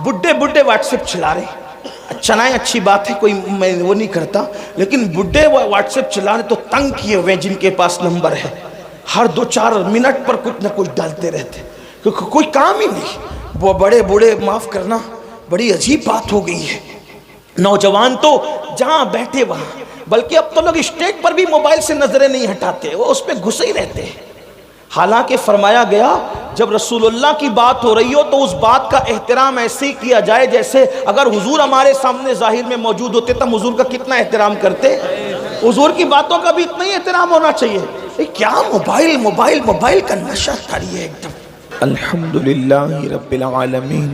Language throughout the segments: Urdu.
بڈھے بڈھے واٹس ایپ چلا رہے ہیں، چلائیں اچھی بات ہے، کوئی میں وہ نہیں کرتا، لیکن بڈھے واٹس ایپ چلا رہے تو تنگ کیے ہوئے جن کے پاس نمبر ہے، ہر 2-4 منٹ پر کچھ نہ کچھ ڈالتے رہتے، کیونکہ کوئی کام ہی نہیں۔ وہ بڑے بوڑھے، معاف کرنا، بڑی عجیب بات ہو گئی ہے، نوجوان تو جہاں بیٹھے وہاں، بلکہ اب تو لوگ اسٹیج پر بھی موبائل سے نظریں نہیں ہٹاتے، وہ اس پہ گھسے ہی رہتے ہیں۔ حالانکہ فرمایا گیا جب رسول اللہ کی بات ہو رہی ہو تو اس بات کا احترام ایسے ہی کیا جائے جیسے اگر حضور ہمارے سامنے ظاہر میں موجود ہوتے تو حضور کا کتنا احترام کرتے، حضور کی باتوں کا بھی اتنا ہی احترام ہونا چاہیے۔ کیا موبائل موبائل موبائل کا نشہ تاری ہے ایک دم۔ الحمدللہ رب العالمین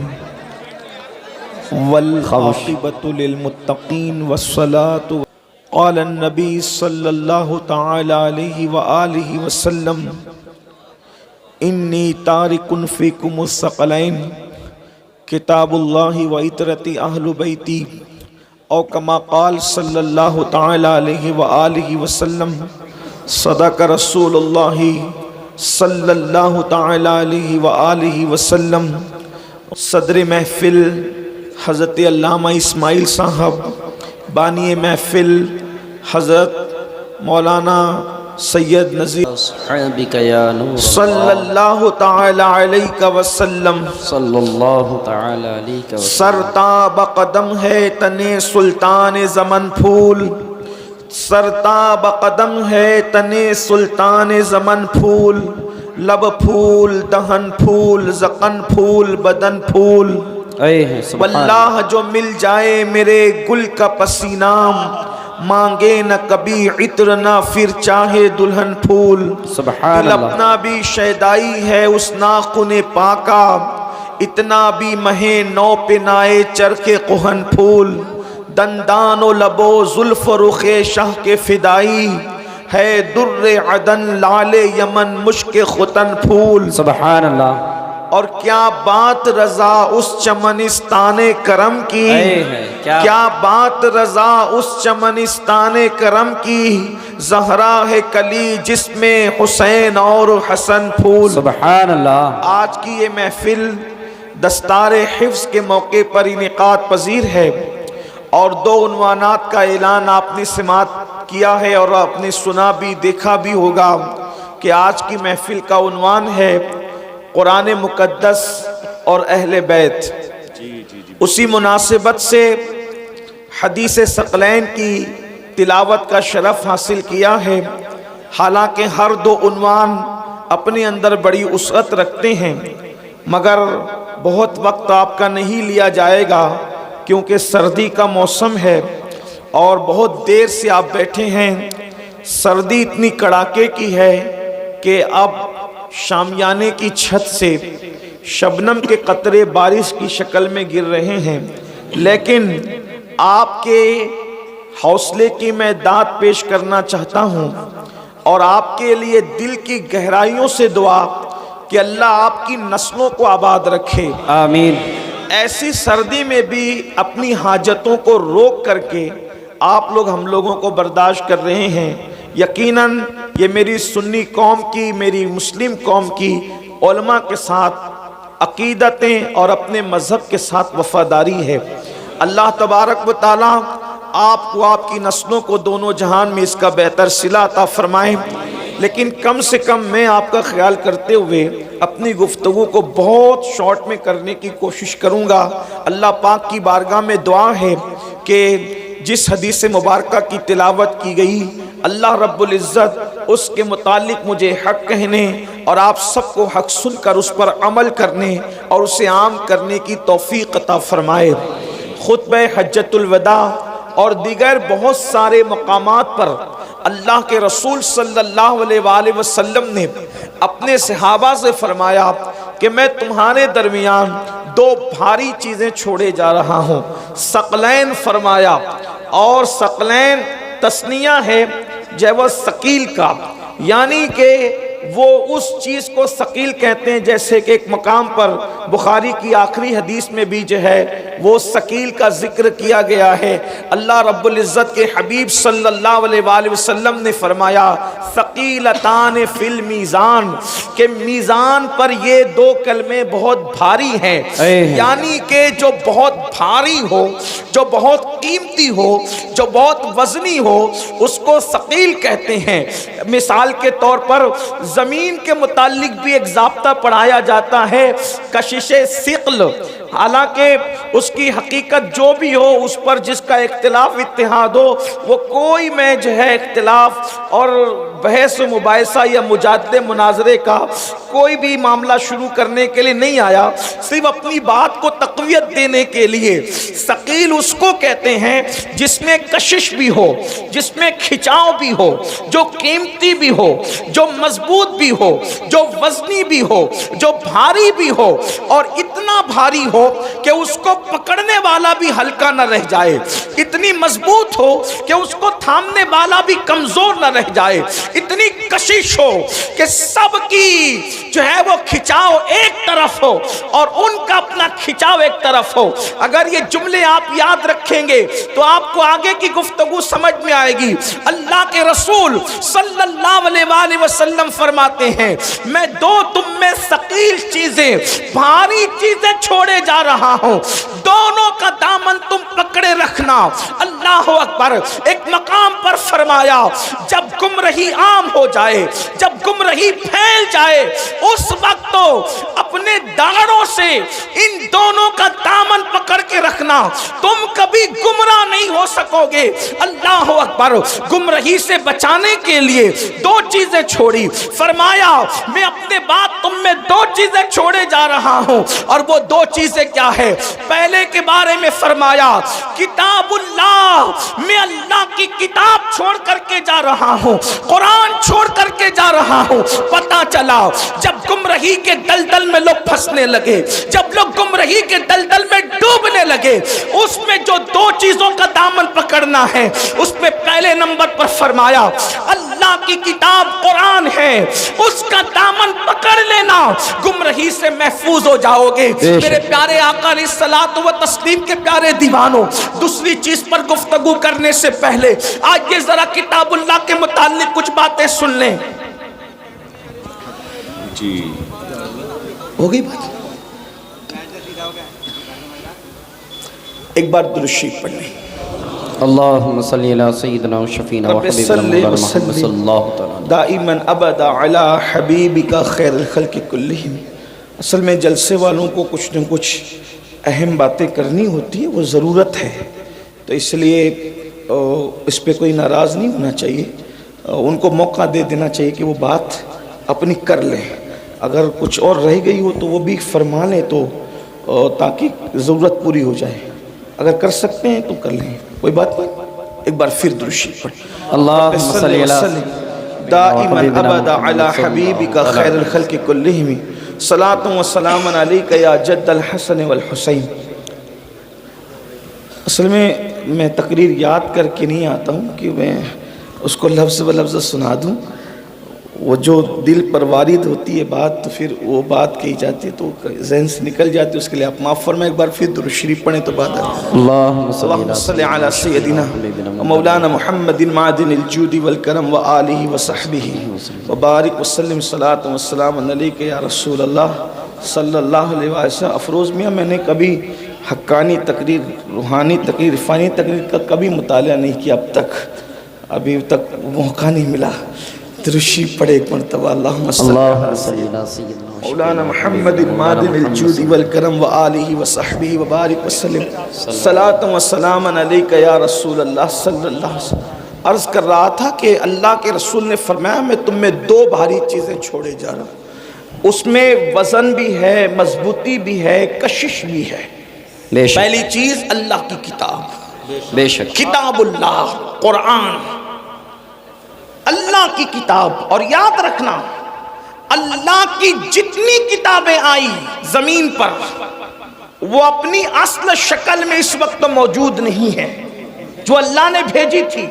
والعاقبۃ للمتقین والصلاة قال النبی صلی اللہ تعالی علیہ وآلہ وسلم انی تارک فیکم الثقلین کتاب اللہ و عطرت اہل بیتی او کما قال صلی اللہ تعالی علیہ وآلہ وسلم صدق رسول اللہ صلی اللہ تعالی علیہ وآلہ وسلم۔ صدر محفل حضرت علامہ اسماعیل صاحب، بانی محفل حضرت مولانا سید نذیر اصحابک یا نور صلی اللہ تعالی علیہ وسلم، صلی اللہ تعالی علیہ وسلم۔ سرتاب قدم ہے تنے سلطان زمن پھول، سرتاب قدم ہے تنے سلطان زمن پھول، لب پھول دہن پھول زقن پھول بدن پھول، واللہ جو مل جائے میرے گل کا پسینام، مانگے نہ کبھی عطر نہ پھر چاہے دلہن پھول، دل اپنا بھی شیدائی ہے اس ناخن پاکا، اتنا بھی مہے نو پہ نائے چرخ کہن پھول، دندان و لبو زلف رخ شاہ کے فدائی، ہے در عدن لال یمن مشک ختن پھول۔ سبحان اللہ۔ اور کیا بات رضا اس چمنستان کرم کی، کیا بات رضا اس چمنستان کرم کی، زہرا ہے کلی جس میں حسین اور حسن پھول۔ سبحان اللہ۔ آج کی یہ محفل دستار حفظ کے موقع پر انعقاد پذیر ہے، اور 2 عنوانات کا اعلان آپ نے سماعت کیا ہے اور آپ نے سنا بھی دیکھا بھی ہوگا کہ آج کی محفل کا عنوان ہے قرآن مقدس اور اہل بیت۔ اسی مناسبت سے حدیث ثقلین کی تلاوت کا شرف حاصل کیا ہے، حالانکہ ہر 2 عنوان اپنے اندر بڑی وسعت رکھتے ہیں، مگر بہت وقت آپ کا نہیں لیا جائے گا کیونکہ سردی کا موسم ہے اور بہت دیر سے آپ بیٹھے ہیں۔ سردی اتنی کڑاکے کی ہے کہ اب شامیانے کی چھت سے شبنم کے قطرے بارش کی شکل میں گر رہے ہیں، لیکن آپ کے حوصلے کی میں داد پیش کرنا چاہتا ہوں اور آپ کے لیے دل کی گہرائیوں سے دعا کہ اللہ آپ کی نسلوں کو آباد رکھے، آمین۔ ایسی سردی میں بھی اپنی حاجتوں کو روک کر کے آپ لوگ ہم لوگوں کو برداشت کر رہے ہیں۔ یقیناً یہ میری سنی قوم کی، میری مسلم قوم کی علماء کے ساتھ عقیدتیں اور اپنے مذہب کے ساتھ وفاداری ہے۔ اللہ تبارک و تعالی آپ کو آپ کی نسلوں کو دونوں جہان میں اس کا بہتر صلہ عطا فرمائے۔ لیکن کم سے کم میں آپ کا خیال کرتے ہوئے اپنی گفتگو کو بہت شارٹ میں کرنے کی کوشش کروں گا۔ اللہ پاک کی بارگاہ میں دعا ہے کہ جس حدیث مبارکہ کی تلاوت کی گئی، اللہ رب العزت اس کے متعلق مجھے حق کہنے اور آپ سب کو حق سن کر اس پر عمل کرنے اور اسے عام کرنے کی توفیق عطا فرمائے۔ خطبہ حجۃ الوداع اور دیگر بہت سارے مقامات پر اللہ کے رسول صلی اللہ علیہ وآلہ وسلم نے اپنے صحابہ سے فرمایا کہ میں تمہارے درمیان 2 بھاری چیزیں چھوڑے جا رہا ہوں۔ ثقلین فرمایا، اور ثقلین تثنیہ ہے جیو ثقیل کا، یعنی کہ وہ اس چیز کو ثقیل کہتے ہیں، جیسے کہ ایک مقام پر بخاری کی آخری حدیث میں بھی جو ہے وہ ثقیل کا ذکر کیا گیا ہے۔ اللہ رب العزت کے حبیب صلی اللہ علیہ وآلہ وسلم نے فرمایا ثقیلتان فی المیزان، کہ میزان پر یہ دو کلمے بہت بھاری ہیں، یعنی کہ جو بہت بھاری ہو، جو بہت قیمتی ہو، جو بہت وزنی ہو، اس کو ثقیل کہتے ہیں۔ مثال کے طور پر زمین کے متعلق بھی ایک ضابطہ پڑھایا جاتا ہے، کشش ثقل، حالانکہ اس کی حقیقت جو بھی ہو، اس پر جس کا اختلاف اتحاد ہو، وہ کوئی میں جو ہے اختلاف اور بحث و مباحثہ یا مجادلے مناظرے کا کوئی بھی معاملہ شروع کرنے کے لیے نہیں آیا، صرف اپنی بات کو تقویت دینے کے لیے۔ ثقیل اس کو کہتے ہیں جس میں کشش بھی ہو، جس میں کھچاؤ بھی ہو، جو قیمتی بھی ہو، جو مضبوط بھی ہو، جو وزنی بھی ہو، جو بھاری بھی ہو، اور اتنا بھاری ہو کہ اس کو پکڑنے والا بھی ہلکا نہ رہ جائے، اتنی مضبوط ہو کہ اس کو تھامنے والا بھی کمزور نہ رہ جائے، اتنی کشش ہو کہ سب کی جو ہے وہ کھچاؤ ایک طرف ہو اور ان کا اپنا کھچاؤ ایک طرف ہو۔ اگر یہ جملے آپ یاد رکھیں گے تو آپ کو آگے کی گفتگو سمجھ میں آئے گی۔ اللہ کے رسول صلی اللہ علیہ وآلہ وسلم فرماتے ہیں میں دو تم میں ثقیل چیزیں، بھاری چیزیں چھوڑے جا رہا ہوں، دونوں کا دامن تم پکڑے رکھنا۔ اللہ اکبر۔ ایک مقام پر فرمایا جب گمراہی عام ہو جائے، جب گمراہی پھیل جائے، اس وقت تو اپنے داڑوں سے ان دونوں کا دامن پکڑ کے رکھنا، تم کبھی گمراہ نہیں ہو سکو گے۔ اللہ اکبر۔ گمراہی سے بچانے کے لیے دو چیزیں چھوڑی، فرمایا میں اپنے بعد تم میں دو چیزیں چھوڑے جا رہا ہوں، اور وہ دو چیزیں کیا ہے؟ پہلے کے بارے میں فرمایا کتاب اللہ، میں اللہ کی کتاب چھوڑ کر کے جا رہا ہوں، قرآن چھوڑ کر کے جا رہا ہوں۔ پتہ چلا جب گمراہی کے دلدل میں لوگ پھنسنے لگے، جب لوگ گمراہی کے دلدل میں ڈوبنے لگے، اس میں جو دو چیزوں کا دامن پکڑنا ہے، اس میں پہلے نمبر پر فرمایا اللہ کی کتاب قرآن ہے، اس کا دامن پکڑ لینا، گمراہی سے محفوظ ہو جاؤ گے۔ میرے پیارے آقا علیہ الصلوۃ والتسلیم کے پیارے دیوانوں، دوسری چیز پر گفتگو کرنے سے پہلے آج یہ ذرا کتاب اللہ کے متعلق کچھ باتیں سن لیں۔ جی ہو گئی بات؟ ایک بار درود شریف پڑھ لیں۔ اللہم صلی علی سیدنا و شفینا و حبیبنا مولانا محمد صلی اللہ تعالی دائما ابدا علی حبیبک خیر الخلق کلہم۔ اصل میں جلسے والوں کو کچھ نہ کچھ اہم باتیں کرنی ہوتی ہے، وہ ضرورت ہے، تو اس لیے اس پہ کوئی ناراض نہیں ہونا چاہیے، ان کو موقع دے دینا چاہیے کہ وہ بات اپنی کر لیں، اگر کچھ اور رہ گئی ہو تو وہ بھی فرما لیں، تو تاکہ ضرورت پوری ہو جائے، اگر کر سکتے ہیں تو کر لیں، کوئی بات نہیں۔ ایک بار پھر درود شریف پڑھیں۔ اللہم صلی علی دائما ابدا علی حبیبک خیر الخلق کلہم، صلاۃ و سلام علیک یا جد الحسن والحسین۔ اصل میں تقریر یاد کر کے نہیں آتا ہوں کہ میں اس کو لفظ و لفظ سنا دوں، وہ جو دل پر وارد ہوتی ہے بات تو پھر وہ بات کہی جاتی ہے تو ذہن سے نکل جاتی ہے، اس کے لیے آپ معاف فرمائیں۔ ایک بار پھر درود شریف پڑھیں تو بات آتی ہے۔ اللہم صلی علی سیدنا مولانا محمد معدن الجود والکرم وآلہ وصحبہ وبارک وسلم، صلاۃ و سلام علیک یا رسول اللہ صلی اللہ علیہ وسلم۔ افروز میاں، میں نے کبھی حقانی تقریر، روحانی تقریر، عرفانی تقریر کا کبھی مطالعہ نہیں کیا اب تک، ابھی تک موقع نہیں ملا۔ درود شریف پڑھے ایک مرتبہ۔ اللہم صلی علی سیدنا مولانا محمد معدن الجود والکرم وآلہ وصحبہ وبارک وسلم، صلاۃ و سلام علیک یا رسول اللہ صلی اللہ علیہ وسلم۔ عرض کر رہا تھا کہ اللہ کے رسول نے فرمایا میں تم میں دو بھاری چیزیں چھوڑے جا رہا ہوں، اس میں وزن بھی ہے، مضبوطی بھی ہے، کشش بھی ہے۔ پہلی چیز اللہ کی کتاب، بے شک کتاب اللہ، قرآن، اللہ کی کتاب۔ اور یاد رکھنا اللہ کی جتنی کتابیں آئی زمین پر وہ اپنی اصل شکل میں اس وقت موجود نہیں ہے، جو اللہ نے بھیجی تھی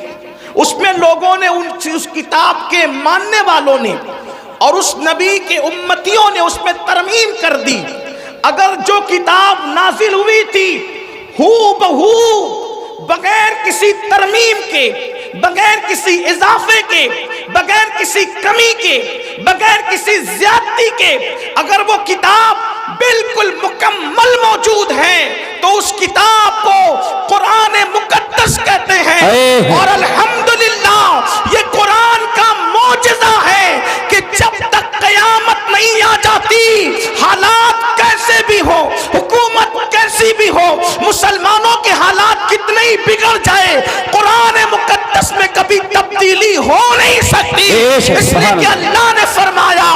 اس میں لوگوں نے اس کتاب کے ماننے والوں نے اور اس نبی کے امتیوں نے اس میں ترمیم کر دی۔ اگر جو کتاب نازل ہوئی تھی ہو بہو بغیر کسی ترمیم کے، بغیر کسی اضافے کے، بغیر کسی کمی کے، بغیر کسی زیادتی کے، اگر وہ کتاب بالکل مکمل موجود ہے تو اس کتاب کو قرآن مقدس کہتے ہیں۔ اور الحمدللہ یہ قرآن کا معجزہ ہے کہ جب تک قیامت نہیں آ جاتی، حالات کیسے بھی ہو، حکومت کیسی بھی ہو، مسلمانوں کے حالات کتنے ہی بگڑ جائے، قرآن مقدس میں کبھی تبدیلی ہو نہیں سکتی۔ اس لیے کہ اللہ نے فرمایا،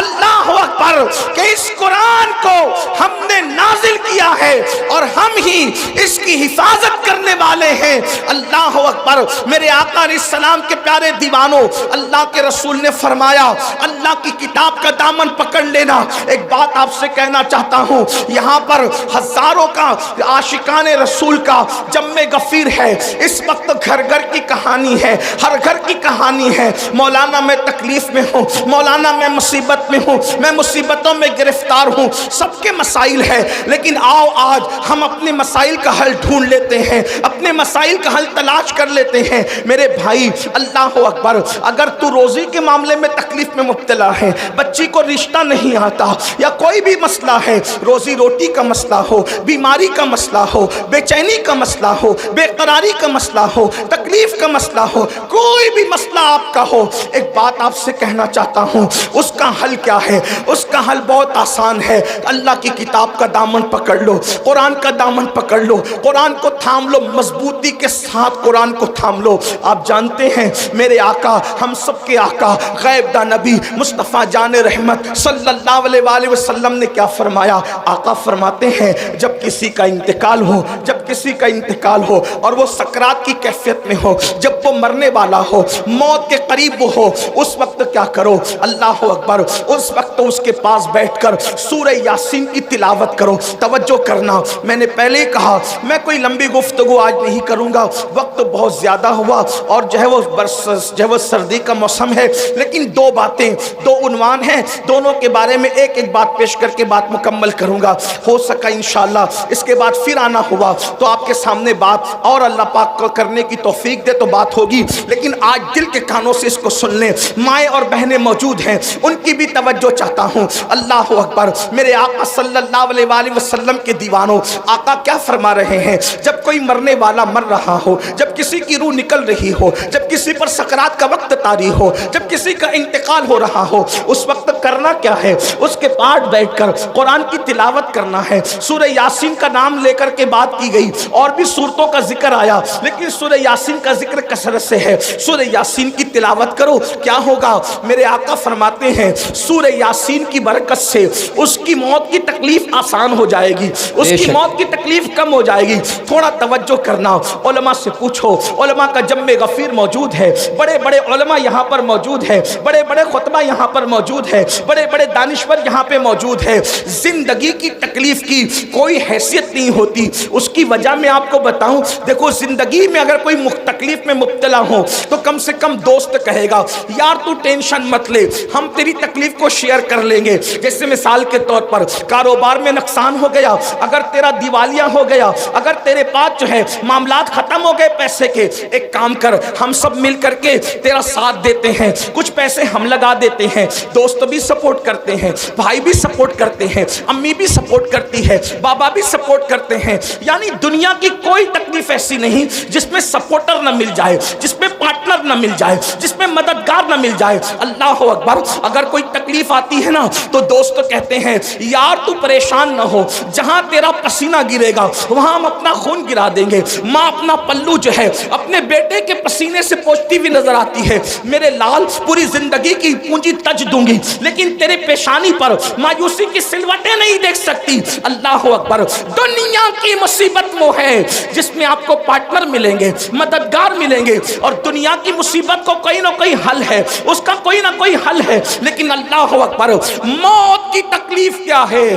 اللہ اکبر، کہ اس قرآن کو ہم نے نازل کیا ہے اور ہم ہی اس کی حفاظت کرنے والے ہیں۔ اللہ اکبر۔ میرے آقا علیہ السلام کے پیارے دیوانوں، اللہ کے رسول نے فرمایا اللہ کی کتاب کا دامن پکڑ لینا۔ ایک بات آپ سے کہنا چاہتا ہوں، یہاں پر ہزاروں کا عاشقان رسول کا جمع غفیر ہے۔ اس وقت گھر گھر کی کہانی ہے، ہر گھر کی کہانی ہے، مولانا میں تکلیف میں ہوں، مولانا میں مصیبت میں ہوں، میں مصیبتوں میں گرفتار ہوں، سب کے مسائل ہے۔ لیکن آؤ آج ہم اپنے مسائل کا حل ڈھونڈ لیتے ہیں، اپنے مسائل کا حل تلاش کر لیتے ہیں۔ میرے بھائی اللہ اکبر، اگر تو روزی کے معاملے میں تکلیف میں مبتلا ہے، بچی کو رشتہ نہیں آتا، یا کوئی بھی مسئلہ ہے، روزی روٹی کا مسئلہ ہو، بیماری کا مسئلہ ہو، بے چینی کا مسئلہ ہو، بے قراری کا مسئلہ ہو، تکلیف کا مسئلہ ہو، کوئی بھی مسئلہ آپ کا ہو، ایک بات آپ سے کہنا چاہتا ہوں، اس کا حل کیا ہے؟ اس کا حل بہت آسان ہے۔ اللہ کی کتاب کا دامن پکڑ لو، قرآن کا دامن پکڑ لو، قرآن کو تھام لو، مضبوطی کے ساتھ قرآن کو تھام لو۔ آپ جانتے ہیں میرے آقا، ہم سب کے آقا، غیب دا نبی مصطفیٰ جان رحمت صلی اللہ علیہ وآلہ وسلم نے کیا فرمایا؟ آقا فرماتے ہیں جب کسی کا انتقال ہو، جب کسی کا انتقال ہو اور وہ سکرات کی کیفیت میں ہو، جب وہ مرنے والا ہو، موت کے قریب وہ ہو، اس وقت کیا کرو؟ اللہ اکبر، اس وقت اس کے پاس بیٹھ کر سورہ یاسین کی تلاوت کرو۔ توجہ کرنا، میں نے پہلے ہی کہا میں کوئی لمبی گفتگو آج نہیں کروں گا، وقت بہت زیادہ ہوا اور جو ہے وہ سردی کا موسم ہے، لیکن دو باتیں، دو عنوان ہیں، دونوں کے بارے میں ایک ایک بات پیش کر کے بات مکمل کروں گا، ہو سکا انشاءاللہ اس کے بعد پھر آنا ہوا تو آپ کے سامنے بات اور اللہ پاک کو کرنے کی توفیق دے تو بات ہوگی، لیکن آج دل کے کانوں سے اس کو سن لیں۔ مائیں اور بہنیں موجود ہیں، ان کی بھی توجہ چاہتا ہوں۔ اللہ اکبر، میرے آقا صلی اللہ علیہ وآلہ وسلم کے دیوانوں، آقا کیا فرما رہے ہیں؟ جب کوئی مرنے والا مر رہا ہو، جب کسی کی روح نکل رہی ہو، جب کسی پر سکرات کا وقت طاری ہو، جب کسی کا انتقال ہو رہا ہو، اس وقت کرنا کیا ہے؟ اس کے پاس بیٹھ کر قرآن کی تلاوت کرنا ہے۔ سورہ یاسین کا نام لے کر کے بات کی گئی، اور بھی سورتوں کا ذکر آیا، لیکن سورہ یاسین کا ذکر کثرت سے ہے۔ سورہ یاسین کی تلاوت کرو، کیا ہوگا؟ میرے آقا فرماتے ہیں سورہ یاسین کی برکت سے اس کی موت کی تکلیف آسان ہو جائے گی، اس کی موت کی تکلیف کم ہو جائے گی۔ تھوڑا توجہ کرنا، علماء سے پوچھو، علماء کا جمع غفیر موجود ہے، بڑے بڑے علماء یہاں پر موجود ہے، بڑے بڑے خطبہ یہاں پر موجود ہے، بڑے بڑے دانشور یہاں پہ موجود ہے۔ زندگی کی تکلیف کی کوئی حیثیت نہیں ہوتی، اس کی وجہ میں آپ کو بتاؤں، دیکھو زندگی میں اگر کوئی تکلیف میں مبتلا ہو تو کم سے کم دوست کہے گا یار تو ٹینشن مت لے، ہم تیری تکلیف کو شیئر کر لیں گے۔ جیسے مثال کے طور پر کاروبار میں نقصان ہو گیا، اگر تیرا دیوالیہ ہو گیا، اگر تیرے پاس جو ہے معاملات ختم ہو گئے پیسے کے، ایک کام کر، ہم سب مل کر کے تیرا ساتھ دیتے ہیں، کچھ پیسے ہم لگا دیتے ہیں، دوست بھی سپورٹ کرتے ہیں، بھائی بھی سپورٹ کرتے ہیں، امی بھی سپورٹ کرتی ہے، بابا بھی سپورٹ کرتے ہیں۔ یعنی دنیا کی کوئی تکلیف ایسی نہیں جس میں سپورٹر نہ مل جائے، جس میں پارٹنر نہ مل جائے، جس میں مددگار نہ مل جائے۔ اللہ اکبر، اگر کوئی تکلیف آتی ہے نا تو دوست کہتے ہیں یار تو پریشان نہ ہو، جہاں تیرا پسینہ گرے گا وہاں ہم اپنا خون گرا دیں گے۔ ماں اپنا پلو جو ہے اپنے بیٹے کے پسینے سے پوچھتی ہوئی نظر آتی ہے، میرے لال پوری زندگی کی پونجی تج دوں گی لیکن تیرے پیشانی پر مایوسی کی سلوٹیں نہیں دیکھ سکتی۔ اللہ اکبر، دنیا کی مصیبت وہ ہے جس میں آپ کو پارٹنر ملیں گے، مددگار ملیں گے، اور دنیا کی مصیبت کو کوئی نہ کوئی حل ہے، اس کا کوئی نہ کوئی حل ہے، لیکن اللہ اکبر، موت کی تکلیف کیا ہے؟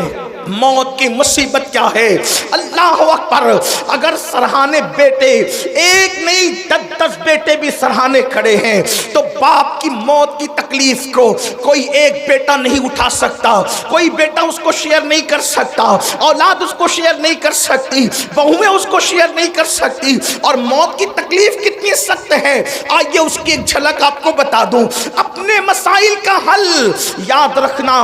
موت کی مصیبت کیا ہے۔ اللہ اکبر، اگر سرہانے بیٹے ایک نہیں 10 بیٹے بھی سرہانے کھڑے ہیں تو باپ کی موت کی تکلیف کو کوئی ایک بیٹا نہیں اٹھا سکتا، کوئی بیٹا اس کو شیئر نہیں کر سکتا، اولاد اس کو شیئر نہیں کر سکتی، بہویں اس کو شیئر نہیں کر سکتی۔ اور موت کی تکلیف کتنی سخت ہے، آئیے اس کی ایک جھلک آپ کو بتا دوں۔ اپنے مسائل کا حل یاد رکھنا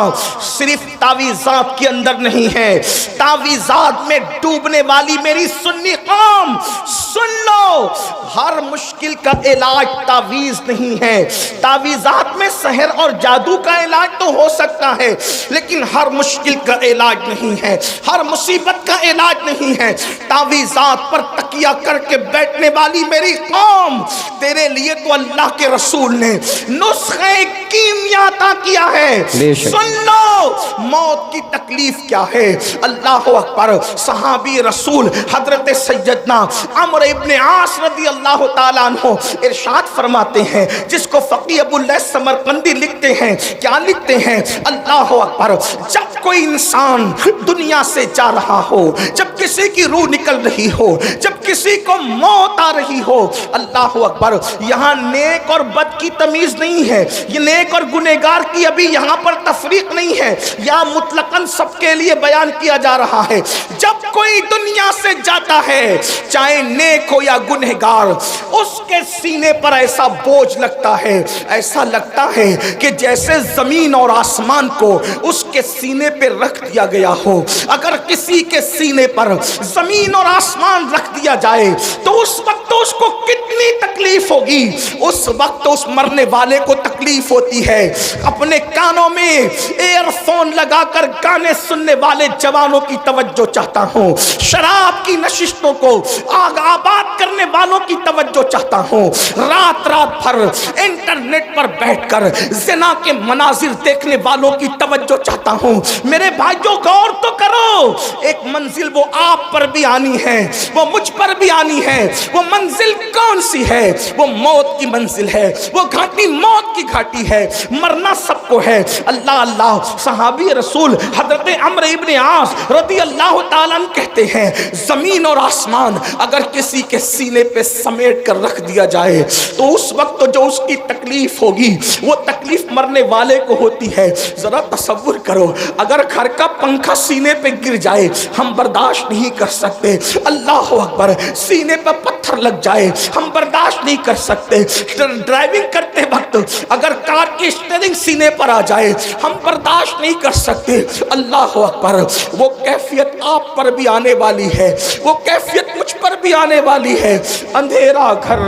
صرف تعویذات کے اندر نہیں ہے۔ تعویذات میں ڈوبنے والی میری سنی قوم سن لو، ہر مشکل کا علاج تعویذ نہیں ہے۔ تعویذات میں سحر اور جادو کا علاج تو ہو سکتا ہے، لیکن ہر مشکل کا علاج نہیں ہے، ہر مصیبت کا علاج نہیں ہے۔ تعویذات پر تکیہ کر کے بیٹھنے والی میری قوم، تیرے لیے تو اللہ کے رسول نے نسخہ کیمیا عطا کیا ہے۔ سن لو موت کی تکلیف کیا ہے۔ اللہ اکبر، صحابی رسول حضرت سیدنا عمرو ابن عاص رضی اللہ تعالیٰ عنہ ارشاد فرماتے ہیں، جس کو فقیہ ابو اللیث سمرقندی لکھتے ہیں، کیا لکھتے ہیں؟ اللہ اکبر، جب کوئی انسان دنیا سے جا رہا ہو، جب کسی کی روح نکل رہی ہو، جب کسی کو موت آ رہی ہو، اللہ اکبر، یہاں نیک اور بد کی تمیز نہیں ہے، یہ نیک اور گنہگار کی ابھی یہاں پر تفریق نہیں ہے، یا مطلقاً سب کے لیے بیان کیا جا رہا ہے۔ جب کوئی دنیا سے جاتا ہے، چاہے نیک ہو یا گنہگار، اس کے سینے پر ایسا بوجھ لگتا ہے، ایسا لگتا ہے کہ جیسے زمین اور آسمان کو اس کے سینے پہ رکھ دیا گیا ہو۔ اگر کسی کے سینے پر زمین اور آسمان رکھ دیا جائے تو اس وقت اس کو کتنی تکلیف ہوگی، اس وقت اس مرنے والے کو تکلیف ہوتی ہے۔ اپنے کانوں میں ایئر فون لگا کر گانے سننے والے جوانوں کی توجہ چاہتا ہوں، شراب کی نشستوں کو آگ آباد کرنے والوں کی توجہ چاہتا ہوں، رات بھر انٹرنیٹ پر بیٹھ کر زنا کے مناظر دیکھنے والوں کی توجہ چاہتا ہوں۔ میرے بھائیوں غور تو کرو، ایک منزل وہ آپ پر بھی آنی ہے، وہ مجھ پر بھی آنی ہے۔ وہ منزل کون سی ہے؟ وہ موت کی منزل ہے، وہ گھاٹی موت کی گھاٹی ہے، مرنا سب کو ہے۔ اللہ، صحابی رسول حضرت عمرو ابن عاص رضی اللہ تعالیٰ عنہ کہتے ہیں، زمین اور آسمان اگر کسی کے سینے پہ سمیٹ کر رکھ دیا جائے تو اس وقت جو اس کی تکلیف ہوگی وہ تکلیف مرنے والے کو ہوتی ہے۔ ذرا تصور کرو، اگر گھر کا پنکھا سینے پہ گر جائے ہم برداشت نہیں کر سکتے، اللہ اکبر، سینے پہ پتھر لگ جائے ہم برداشت نہیں کر سکتے، ڈرائیونگ کرتے وقت اگر کار کی اسٹیئرنگ سینے پر آ جائے ہم برداشت نہیں کر سکتے۔ اللہ اکبر، وہ کیفیت آپ پر بھی آنے والی ہے، وہ کیفیت مجھ پر بھی آنے والی ہے۔ اندھیرا گھر،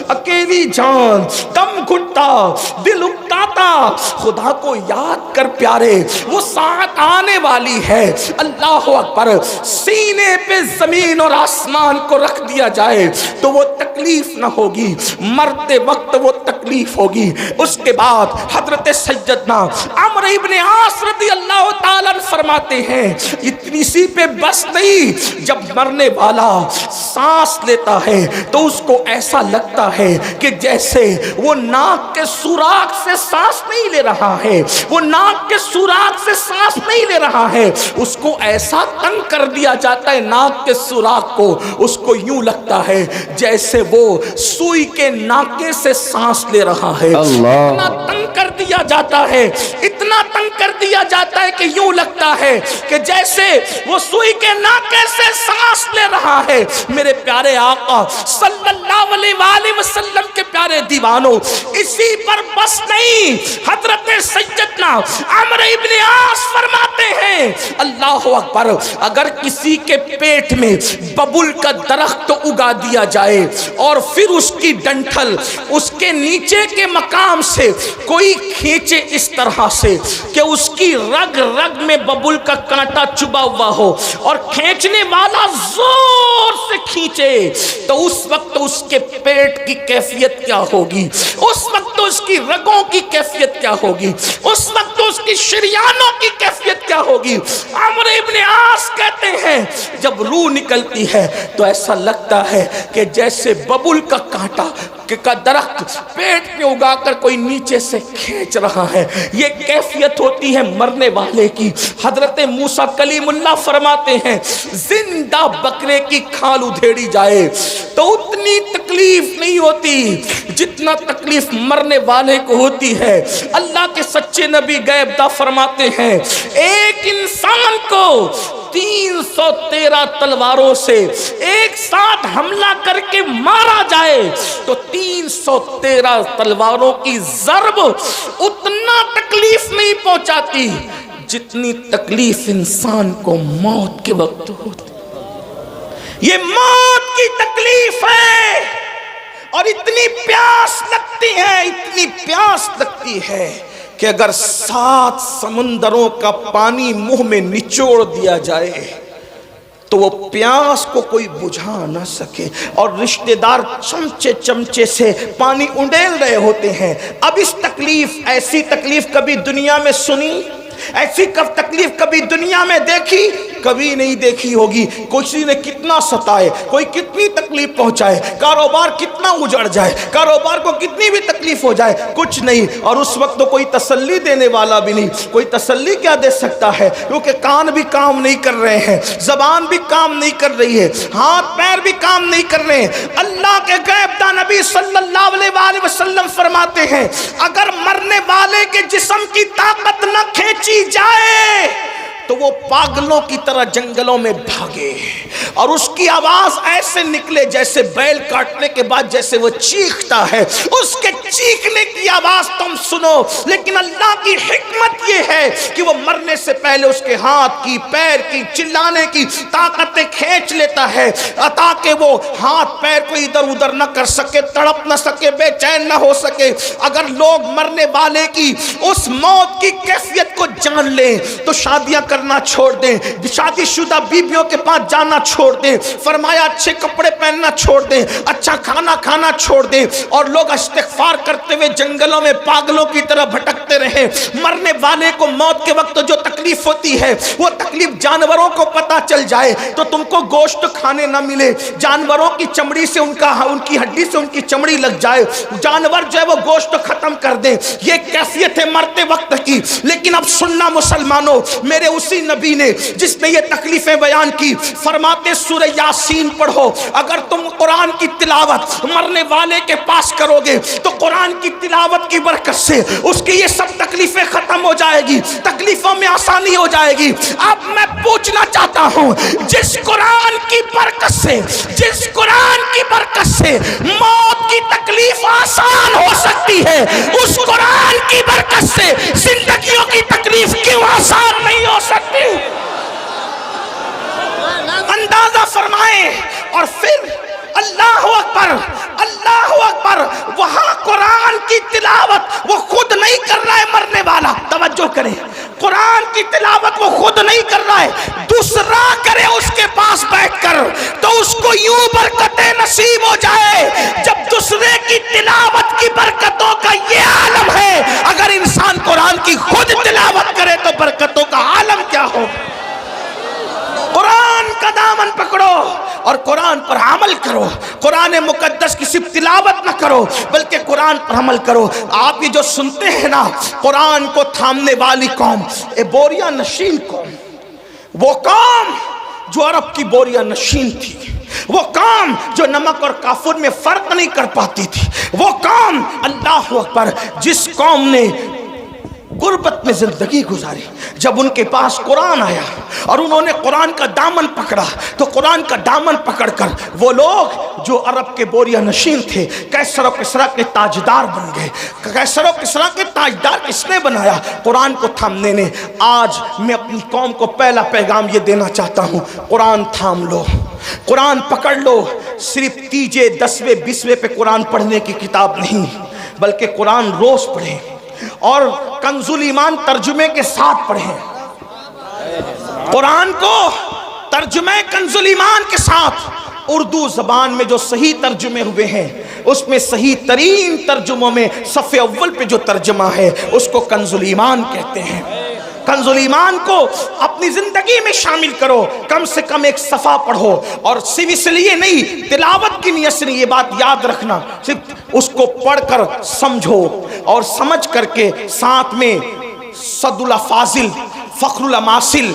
اکیلی جان، دم گھٹتا، دل اکتاتا، خدا کو یاد کر پیارے، وہ ساتھ آنے والی ہے۔ اللہ اکبر، سینے پہ زمین اور آسمان کو رکھ دیا جائے تو وہ تکلیف نہ ہوگی، مرتے وقت وہ تکلیف ہوگی۔ اس کے بعد حضرت سیدنا عمرو ابن عاص رضی اللہ تعالیٰ فرماتے ہیں، اتنی سی پہ بس نہیں، جب مرنے والا سانس لیتا ہے تو اس کو ایسا لگتا ہے کہ جیسے وہ ناک کے سوراخ سے سانس نہیں لے رہا ہے، وہ ناک کے سوراخ سے سانس نہیں لے رہا ہے، اس کو ایسا تنگ کر دیا جاتا ہے ناک کے سوراخ کو، اس کو یوں لگتا ہے جیسے وہ سوئی کے ناکے سے سانس لے رہا ہے۔ اتنا تنگ کر دیا جاتا ہے، اتنا تنگ کر دیا جاتا ہے کہ یوں لگتا ہے کہ جیسے وہ سوئی کے ناکے سے سانس لے رہا ہے۔ میرے پیارے آقا صلی اللہ علیہ وآلہ وسلم کے پیارے دیوانوں، اسی پر بس نہیں، حضرت سیدنا عمرو ابن عاص فرماتے ہیں، اللہ اکبر، اگر کسی کے پیٹ میں ببل کا درخت اگا دیا جائے اور پھر اس کی ڈنٹھل اس کے نیچے کے مقام سے کوئی کھینچے اس طرح سے کہ اس کی رگ رگ میں ببل کا کانٹا چبا ہوا ہو اور کھینچنے والا زور سے کھینچے تو اس وقت اس کے پیٹ کی کیفیت کیا ہوگی، اس وقت اس کی رگوں کی کیفیت کیا ہوگی، اس وقت اس کی شریانوں کی کیفیت کیا ہوگی۔ عمرو ابن عاص کہتے ہیں جب روح نکلتی ہے تو ایسا لگتا ہے کہ جیسے ببل کا کانٹا کا درخت پیٹ پہ اگا کر کوئی نیچے سے کھینچ رہا ہے، یہ کیفیت ہوتی ہے مرنے والے کی۔ حضرت موسیٰ کلیم اللہ فرماتے ہیں زندہ بکرے کی کھال ادھیڑی جائے تو اتنی تکلیف نہیں ہوتی جتنا تکلیف مرنے والے کو ہوتی ہے۔ اللہ کے سچے نبی غیب دا فرماتے ہیں ایک انسان کو 313 تلواروں سے ایک ساتھ حملہ کر کے مارا جائے تو 313 تلواروں کی ضرب اتنا تکلیف نہیں پہنچاتی جتنی تکلیف انسان کو موت کے وقت ہوتی۔ یہ موت کی تکلیف ہے اور اتنی پیاس لگتی ہے، اتنی پیاس لگتی ہے کہ اگر 7 سمندروں کا پانی منہ میں نچوڑ دیا جائے تو وہ پیاس کو کوئی بجھا نہ سکے، اور رشتہ دار چمچے چمچے سے پانی انڈیل رہے ہوتے ہیں۔ اب اس تکلیف، ایسی تکلیف کبھی دنیا میں سنی؟ ایسی تکلیف کبھی دنیا میں دیکھی؟ کبھی نہیں دیکھی ہوگی۔ کسی نے کتنا ستائے، کوئی کتنی تکلیف پہنچائے، کاروبار کتنا اجڑ جائے، کاروبار کو کتنی بھی تکلیف ہو جائے، کچھ نہیں، اور اس وقت تو کوئی تسلی دینے والا بھی نہیں۔ کوئی تسلی کیا دے سکتا ہے، کیونکہ کان بھی کام نہیں کر رہے ہیں، زبان بھی کام نہیں کر رہی ہے، ہاتھ پیر بھی کام نہیں کر رہے ہیں۔ اللہ کے غیب داں نبی صلی اللہ علیہ وسلم فرماتے ہیں اگر مرنے والے کے جسم کی طاقت نہ کھینچی جائے تو وہ پاگلوں کی طرح جنگلوں میں بھاگے اور اس کی آواز ایسے نکلے جیسے بیل کاٹنے کے بعد جیسے وہ چیختا ہے، اس کے چیخنے کی آواز تم سنو۔ لیکن اللہ کی حکمت یہ ہے کہ وہ مرنے سے پہلے اس کے ہاتھ کی، پیر کی، چلانے کی طاقتیں کھینچ لیتا ہے تاکہ وہ ہاتھ پیر کو ادھر ادھر نہ کر سکے، تڑپ نہ سکے، بے چین نہ ہو سکے۔ اگر لوگ مرنے والے کی اس موت کی کیفیت کو جان لیں تو شادیاں کرنا چھوڑ دیں، شادی شدہ بیویوں کے پاس جانا چھوڑ دیں، فرمایا اچھے کپڑے پہننا چھوڑ دیں، اچھا کھانا کھانا چھوڑ دیں، اور لوگ استغفار کرتے ہوئے جنگلوں میں پاگلوں کی طرح بھٹکتے رہیں۔ مرنے والے کو موت کے وقت جو تکلیف ہوتی ہے وہ تکلیف جانوروں کو پتہ چل جائے تو تم کو گوشت کھانے نہ ملے، جانوروں کی چمڑی سے ان کی ہڈی سے ان کی چمڑی لگ جائے، جانور جو ہے وہ گوشت ختم کر دے، یہ کیفیت ہے مرتے وقت کی۔ لیکن اب سننا مسلمانوں، میرے اسی نبی نے جس نے یہ تکلیفیں بیان کی فرماتے سورہ یاسین پڑھو، اگر تم قرآن کی تلاوت مرنے والے کے پاس کرو گے تو قرآن کی تلاوت کی برکت سے اس کی یہ سب تکلیفیں ختم ہو جائے گی، تکلیفوں میں آسانی ہو جائے گی۔ اب میں پوچھنا چاہتا ہوں جس قرآن کی برکت سے، جس قرآن کی برکت سے موت کی تکلیف آسان ہو سکتی ہے، اس قرآن کی برکت سے زندگیوں کی تکلیف کیوں آسان نہیں ہو سکتی؟ اندازہ فرمائیں۔ اور پھر اللہ اکبر، اللہ اکبر، وہاں قرآن کی تلاوت وہ خود نہیں کر رہا ہے مرنے والا، توجہ کریں، قرآن کی تلاوت وہ خود نہیں کر رہا ہے، دوسرا کرے اس کے پاس بیٹھ کر تو اس کو یوں برکتیں نصیب ہو جائے۔ جب دوسرے کی تلاوت کی برکتوں کا یہ عالم ہے، اگر انسان قرآن کی خود تلاوت کرے تو برکتوں کا عالم کیا ہو۔ قرآن کا دامن پکڑو اور قرآن پر عمل کرو، قرآن مقدس کی صرف تلاوت نہ کرو بلکہ قرآن پر عمل کرو۔ آپ یہ جو سنتے ہیں نا، قرآن کو تھامنے والی قوم، بوریا نشین قوم، وہ قوم جو عرب کی بوریا نشین تھی، وہ قوم جو نمک اور کافور میں فرق نہیں کر پاتی تھی، وہ قوم، اللہ اکبر، جس قوم نے غربت میں زندگی گزاری، جب ان کے پاس قرآن آیا اور انہوں نے قرآن کا دامن پکڑا تو قرآن کا دامن پکڑ کر وہ لوگ جو عرب کے بوریا نشین تھے کیسر و کسریٰ کے تاجدار بن گئے۔ کیسر و کسریٰ کے تاجدار کس نے بنایا؟ قرآن کو تھامنے نے۔ آج میں اپنی قوم کو پہلا پیغام یہ دینا چاہتا ہوں، قرآن تھام لو، قرآن پکڑ لو۔ صرف تیجے 10ویں 20ویں پہ قرآن پڑھنے کی کتاب نہیں بلکہ قرآن روز پڑھیں اور کنز الایمان ترجمے کے ساتھ پڑھیں۔ قرآن کو ترجمہ کنز الایمان کے ساتھ، اردو زبان میں جو صحیح ترجمے ہوئے ہیں اس میں صحیح ترین ترجموں میں صف اول پہ جو ترجمہ ہے اس کو کنز الایمان کہتے ہیں۔ کنزُل ایمان کو اپنی زندگی میں شامل کرو، کم سے کم ایک صفحہ پڑھو، اور صرف اس لیے نہیں، تلاوت کی نیت سے نہیں، یہ بات یاد رکھنا، صرف اس کو پڑھ کر سمجھو، اور سمجھ کر کے ساتھ میں صد الافاضل فخر الاماثل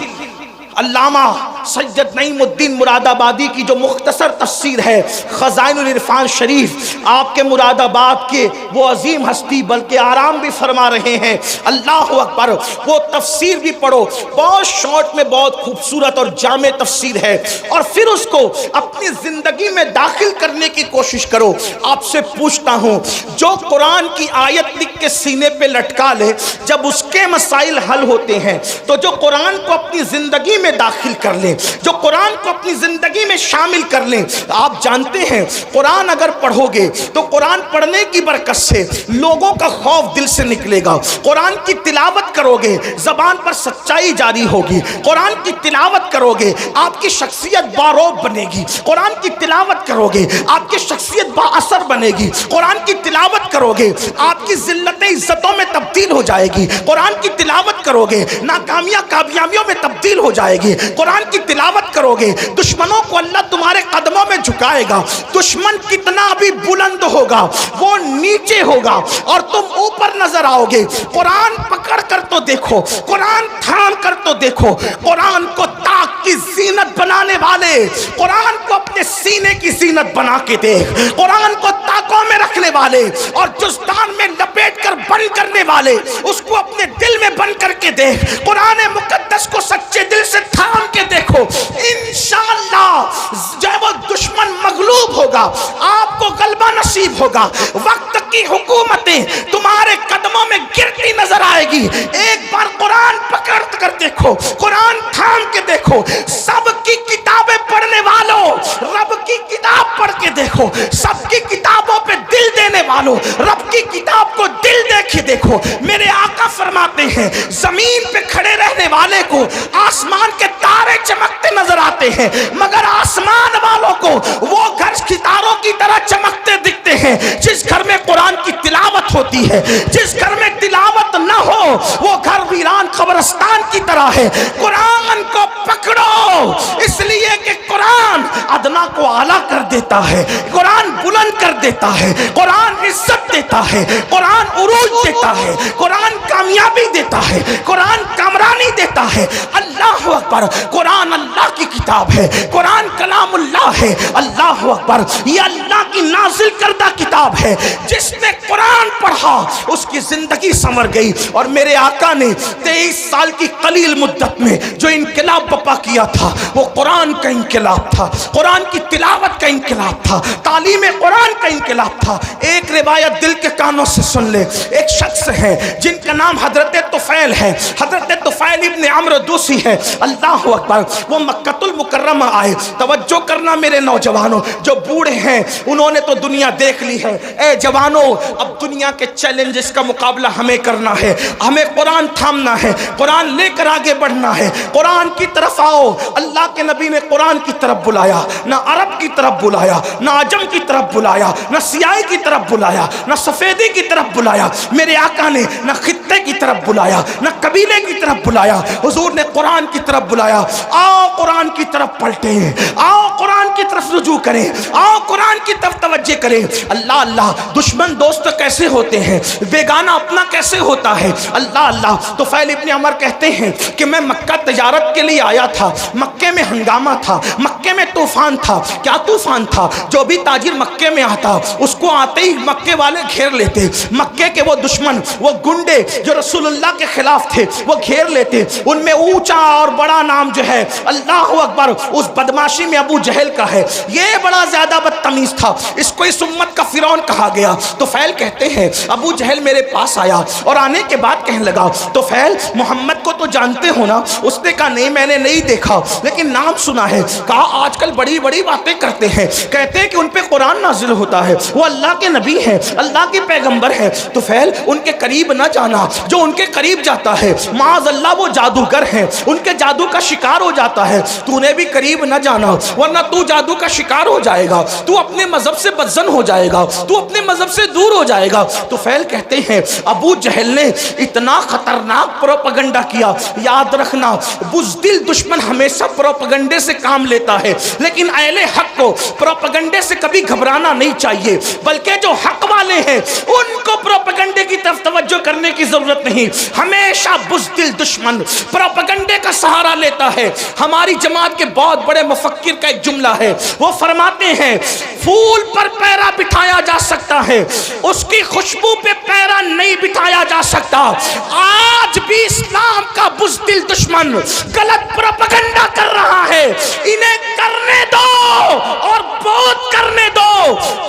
علامہ سید نعیم الدین مراد آبادی کی جو مختصر تفسیر ہے خزائن العرفان شریف، آپ کے مراد آباد کے وہ عظیم ہستی بلکہ آرام بھی فرما رہے ہیں، اللہ اکبر، وہ تفسیر بھی پڑھو، بہت شارٹ میں بہت خوبصورت اور جامع تفسیر ہے، اور پھر اس کو اپنی زندگی میں داخل کرنے کی کوشش کرو۔ آپ سے پوچھتا ہوں، جو قرآن کی آیت لکھ کے سینے پہ لٹکا لے، جب اس کے مسائل حل ہوتے ہیں، تو جو قرآن کو اپنی زندگی میں داخل کر لیں، جو قرآن کو اپنی زندگی میں شامل کر لیں، آپ جانتے ہیں قرآن اگر پڑھو گے تو قرآن پڑھنے کی برکت سے لوگوں کا خوف دل سے نکلے گا، قرآن کی تلاوت کرو گے زبان پر سچائی جاری ہوگی، قرآن کی تلاوت کرو گے آپ کی شخصیت باروب بنے گی، قرآن کی تلاوت کرو گے آپ کی شخصیت با اثر بنے گی، قرآن کی تلاوت کرو گے آپ کی ذلتیں عزتوں میں تبدیل ہو جائے گی، قرآن کی تلاوت کرو گے ناکامیاں کامیابیوں میں تبدیل ہو جائے گی، قرآن کی تلاوت کرو گے دشمنوں کو اللہ تمہارے قدموں میں جھکائے گا، دشمن کتنا بھی بلند ہوگا وہ نیچے ہوگا اور تم اوپر نظر آؤ گے۔ قرآن پکڑ کر تو دیکھو، قرآن تھام کر تو دیکھو، قرآن کو طاق کی زینت بنانے والے، قرآن کو اپنے سینے کی زینت بنا کے دیکھ، قرآن کو طاقوں میں رکھنے والے اور جزدان میں لپیٹ کر بند کرنے والے، اس کو اپنے دل میں بند کر کے دیکھ، قرآن مقدس کو سچے دل سے تھام کے دیکھو، انشاءاللہ جو وہ دشمن مغلوب ہوگا، آپ کو غلبہ نصیب ہوگا، وقت کی حکومتیں تمہارے قدموں میں گرتی نظر آئے گی۔ ایک بار قرآن پکڑ کر دیکھو، قرآن تھام کے دیکھو، سب کی کتابیں پڑھنے والوں رب کی کتاب پڑھ کے دیکھو، سب کی کتابوں پہ دل دینے والوں رب کی کتاب کو دل دے کے دیکھو۔ میرے آقا فرماتے ہیں زمین پہ کھڑے رہنے والے کو آسمان کے تارے چمکتے نظر آتے ہیں، مگر آسمان والوں کو وہ گھر ستاروں کی طرح چمکتے دکھتے ہیں۔ جس گھر میں قرآن کی تلاوت ہوتی ہے، جس گھر میں تلاوت نہ ہو وہ گھر ویران قبرستان کی طرح ہے۔ قرآن کو پکڑو، اس لیے کہ قرآن ادنا کو اعلیٰ کر دیتا ہے، قرآن بلند کر دیتا ہے، قرآن عزت دیتا ہے، قرآن عروج دیتا ہے، قرآن کامیابی دیتا ہے، قرآن کامرانی دیتا ہے۔ اللہ اکبر، قرآن اللہ کی کتاب ہے، قرآن کلام اللہ ہے۔ اللہ اکبر، یہ اللہ کی نازل کردہ کتاب ہے۔ جس نے قرآن پڑھا اس کی زندگی سنور گئی۔ اور میرے آقا نے 23 سال کی قلیل مدت میں جو انقلاب برپا کیا تھا وہ قرآن کا انقلاب تھا، قرآن کی تلاوت کا انقلاب تھا، تعلیم قرآن کا انقلاب تھا۔ ایک روایت دل کے کانوں سے سن لے، ایک شخص ہے جن کا نام حضرت طفیل ہے، حضرت طفیل ابن عمرو دوسی ہے۔ اللہ اکبر، وہ مکہ المکرمہ آئے۔ توجہ کرنا میرے نوجوانوں، جو بوڑھے ہیں انہوں نے تو دنیا دیکھ لی ہے، اے جوانوں اب دنیا کے چیلنجز کا مقابلہ ہمیں کرنا ہے، ہمیں قرآن تھامنا ہے، قرآن لے کر آگے بڑھنا ہے۔ قرآن کی طرف آؤ۔ اللہ کے نبی نے قرآن کی طرف بلایا، نہ عرب کی طرف بلایا، نہ عجم کی طرف بلایا، نہ سیاہی کی طرف بلایا، نہ سفیدی کی طرف بلایا۔ میرے آقا نے نہ خطے کی طرف بلایا، نہ قبیلے کی طرف بلایا، حضور نے قرآن کی طرف بلایا۔ آؤ قرآن کی طرف پلٹیں، آؤ قرآن کی طرف رجوع کریں، آؤ قرآن کی طرف توجہ کریں۔ اللہ اللہ، دشمن دوست کیسے ہوتے ہیں، بیگانہ اپنا کیسے ہوتا ہے۔ اللہ اللہ، طفیل ابن عمر کہتے ہیں کہ میں مکہ تجارت کے لیے آیا تھا، مکے میں ہنگامہ تھا، مکے میں طوفان تھا۔ کیا طوفان تھا؟ جو بھی تاجر مکے میں آتا اس کو آتے ہی مکے والے گھیر لیتے، مکے کے وہ دشمن، وہ گنڈے جو رسول اللہ کے خلاف تھے وہ گھیر لیتے۔ ان میں اونچا اور بڑا نام جو ہے اللہ اکبر اس بدماشی میں ابو جہل کا ہے۔ یہ بڑا زیادہ بدتمیز تھا، اس کو اس امت کا فرعون کہا گیا۔ طفیل کہتے ہیں ابو جہل میرے پاس آیا اور آنے کے بعد کہنے لگا طفیل محمد کو تو جانتے ہو نا؟ اس نے کہا نہیں میں نے نہیں دیکھا لیکن نام سنا ہے۔ کہا آج کل بڑی بڑی باتیں کرتے ہیں، کہتے ہیں کہ ان پہ قرآن نازل ہوتا ہے، وہ اللہ کے نبی ہیں، اللہ کے پیغمبر ہیں، تو فیل ان کے قریب نہ جانا، جو ان کے قریب جاتا ہے معاذ اللہ وہ جادوگر ہیں، ان کے جادو کا شکار ہو جاتا ہے، تو انہیں بھی قریب نہ جانا ورنہ تو جادو کا شکار ہو جائے گا، تو اپنے مذہب سے بدزن ہو جائے گا، تو اپنے مذہب سے دور ہو جائے گا۔ تو فیل کہتے ہیں ابو جہل نے اتنا خطرناک پروپیگنڈا کیا، یاد رکھنا بزدل دشمن ہمیشہ پروپیگنڈے سے کام لیتا ہے، لیکن اہل حق کو پروپیگنڈے سے کبھی گھبرانا نہیں چاہیے، بلکہ جو حق والے ہیں ان کو پروپیگنڈے کی طرف توجہ کرنے کی ضرورت نہیں۔ ہمیشہ بزدل دشمن پروپیگنڈے کا سہارا لیتا ہے۔ ہماری جماعت کے بہت بڑے مفکر کا ایک جملہ ہے، وہ فرماتے ہیں پھول پر پیرا بٹھایا جا سکتا ہے، اس کی خوشبو پہ پیرا نہیں بٹھایا جا سکتا۔ آج بھی اسلام کا بزدل دشمن غلط پروپیگنڈا کر رہا ہے، انہیں کرنے دو اور بہت کرنے دو۔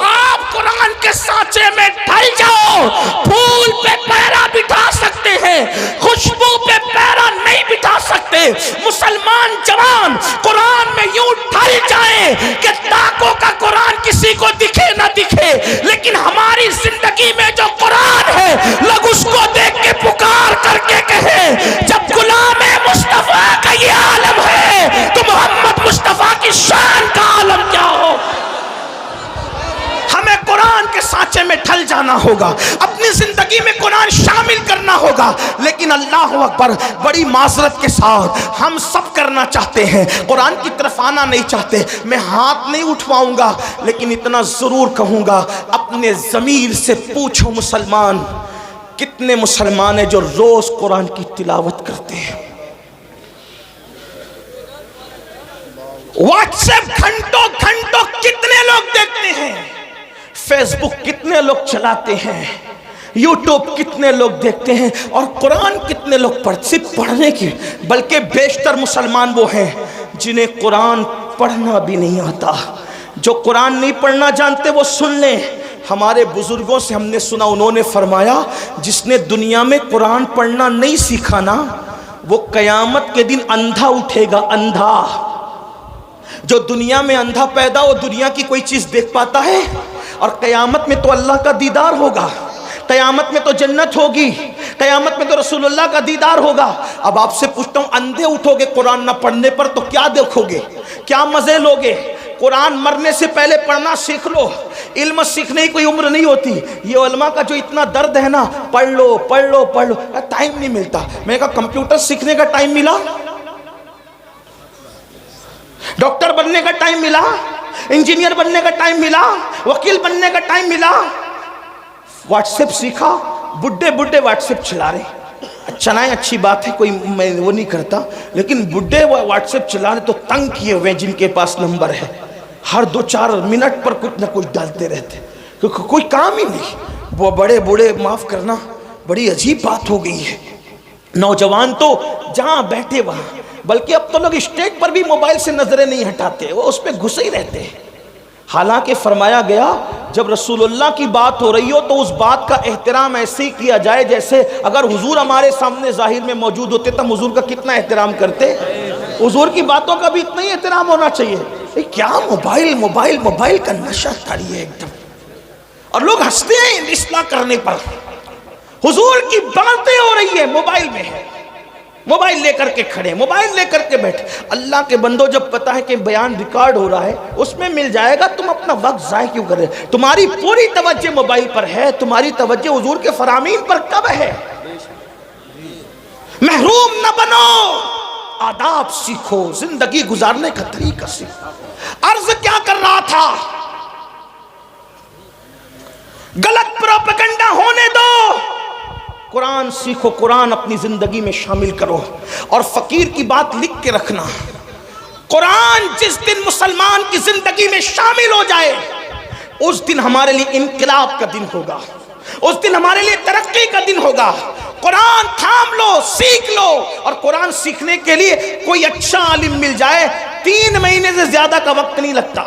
آپ قرآن کے سانچے میں ڈھل جاؤ، پھول پہ پیرا بٹھا سکتے ہیں، خوشبو پہ پیرا نہیں بٹھا سکتے۔ مسلمان جوان قرآن میں یوں ڈھل جائیں کہ ڈاکوں کا قرآن کسی کو دکھے نہ دکھے، لیکن ہماری زندگی میں جو قرآن ہے لوگ اس کو دیکھ کے پکار کر کے کہیں جب غلام مصطفیٰ کا یہ عالم ہے تو محمد مصطفیٰ کی شان کا عالم کیا ہو۔ ہمیں قرآن کے سانچے میں ڈھل جانا ہوگا، اپنی زندگی میں قرآن شامل کرنا ہوگا، لیکن اللہ اکبر بڑی معذرت کے ساتھ ہم سب کرنا چاہتے ہیں، قرآن کی طرف آنا نہیں چاہتے۔ میں ہاتھ نہیں اٹھواؤں گا لیکن اتنا ضرور کہوں گا، اپنے ضمیر سے پوچھو مسلمان کتنے مسلمان ہیں جو روز قرآن کی تلاوت کرتے ہیں؟ واٹس ایپ گھنٹوں گھنٹوں کتنے لوگ دیکھتے ہیں؟ فیس بک کتنے لوگ چلاتے ہیں؟ یوٹیوب کتنے لوگ دیکھتے ہیں؟ اور قرآن کتنے لوگ صرف پڑھنے کی، بلکہ بیشتر مسلمان وہ ہیں جنہیں قرآن پڑھنا بھی نہیں آتا۔ جو قرآن نہیں پڑھنا جانتے وہ سن لیں، ہمارے بزرگوں سے ہم نے سنا، انہوں نے فرمایا جس نے دنیا میں قرآن پڑھنا نہیں سیکھا نا وہ قیامت کے دن اندھا اٹھے گا، اندھا۔ جو دنیا میں اندھا پیدا ہو دنیا کی کوئی چیز دیکھ پاتا ہے؟ اور قیامت میں تو اللہ کا دیدار ہوگا، قیامت میں تو جنت ہوگی، قیامت میں تو رسول اللہ کا دیدار ہوگا۔ اب آپ سے پوچھتا ہوں اندھے اٹھو گے قرآن نہ پڑھنے پر تو کیا دیکھو گے، کیا مزے لوگے؟ قرآن مرنے سے پہلے پڑھنا سیکھ لو، علم سیکھنے کی کوئی عمر نہیں ہوتی۔ یہ علماء کا جو اتنا درد ہے نا، پڑھ لو پڑھ لو پڑھ لو، ٹائم نہیں ملتا۔ میں نے کہا کمپیوٹر سیکھنے کا ٹائم ملا، ڈاکٹر بننے کا ٹائم ملا، انجینئر بننے کا ٹائم ملا، وکیل بننے کا ٹائم ملا، واٹس ایپ سیکھا، بڈھے بڈھے واٹس ایپ چلا رہے، چلائیں اچھی بات ہے، کوئی میں وہ نہیں کرتا، لیکن بڈھے واٹس ایپ چلا رہے تو تنگ کیے ہوئے جن کے پاس نمبر ہے، ہر 2-4 منٹ پر کچھ نہ کچھ ڈالتے رہتے، کیونکہ کوئی کام ہی نہیں۔ وہ بڑے بوڑھے معاف کرنا بڑی عجیب بات ہو گئی ہے، نوجوان تو جہاں بیٹھے وہاں، بلکہ اب تو لوگ اسٹیج پر بھی موبائل سے نظریں نہیں ہٹاتے، وہ اس پہ گھسے ہی رہتے ہیں۔ حالانکہ فرمایا گیا جب رسول اللہ کی بات ہو رہی ہو تو اس بات کا احترام ایسے ہی کیا جائے جیسے اگر حضور ہمارے سامنے ظاہر میں موجود ہوتے تو حضور کا کتنا احترام کرتے۔ حضور کی باتوں کا بھی اتنا ہی احترام ہونا چاہیے۔ کیا موبائل موبائل موبائل کا نشہ چڑھی ہے ایک دم، اور لوگ ہنستے ہیں اصلاح کرنے پر۔ حضور کی باتیں ہو رہی ہے موبائل میں ہے، موبائل لے کر کے کھڑے، موبائل لے کر کے بیٹھے۔ اللہ کے بندو جب پتا ہے کہ بیان ریکارڈ ہو رہا ہے اس میں مل جائے گا، تم اپنا وقت ضائع کیوں کر رہے؟ تمہاری پوری توجہ موبائل پر ہے، تمہاری توجہ حضور کے فرامین پر کب ہے؟ محروم نہ بنو، آداب سیکھو، زندگی گزارنے کا طریقہ سیکھو۔ عرض کیا کر رہا تھا؟ غلط پروپیگنڈا ہونے دو، قرآن سیکھو، قرآن اپنی زندگی میں شامل کرو۔ اور فقیر کی بات لکھ کے رکھنا، قرآن جس دن مسلمان کی زندگی میں شامل ہو جائے اس دن ہمارے لیے انقلاب کا دن ہوگا، اس دن ہمارے لیے ترقی کا دن ہوگا۔ قرآن تھام لو، سیکھ لو، اور قرآن سیکھنے کے لیے کوئی اچھا عالم مل جائے 3 مہینے سے زیادہ کا وقت نہیں لگتا،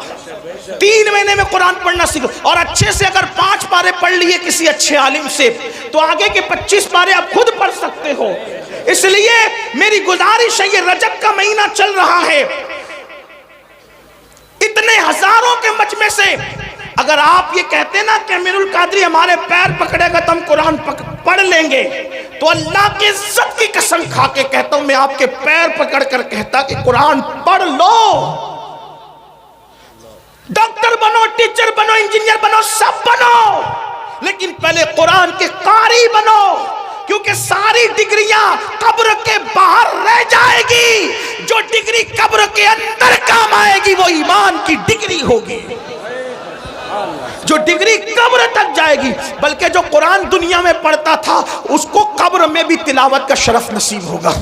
3 مہینے میں قرآن پڑھنا سیکھو۔ اور اچھے سے اگر 5 پارے پڑھ لیے کسی اچھے عالم سے تو آگے کے 25 پارے آپ خود پڑھ سکتے ہو۔ اس لیے میری گزارش ہے، یہ رجب کا مہینہ چل رہا ہے، اتنے ہزاروں کے مجمع سے اگر آپ یہ کہتے نا کہ امیر القادری ہمارے پیر پکڑے گا تو ہم قرآن پڑھ لیں گے، تو اللہ کی عزت کی قسم کھا کے کہتا ہوں میں آپ کے پیر پکڑ کر کہتا کہ قرآن پڑھ لو، ڈاکٹر بنو، ٹیچر بنو، انجینئر بنو، سب بنو، لیکن پہلے قرآن کے قاری بنو، کیونکہ ساری ڈگریاں قبر کے باہر رہ جائے گی، جو ڈگری قبر کے اندر کام آئے گی وہ ایمان کی ڈگری ہوگی، جو ڈگری قبر تک جائے گی۔ بلکہ جو قرآن دنیا میں پڑھتا تھا اس کو قبر میں بھی تلاوت کا شرف نصیب ہوگا۔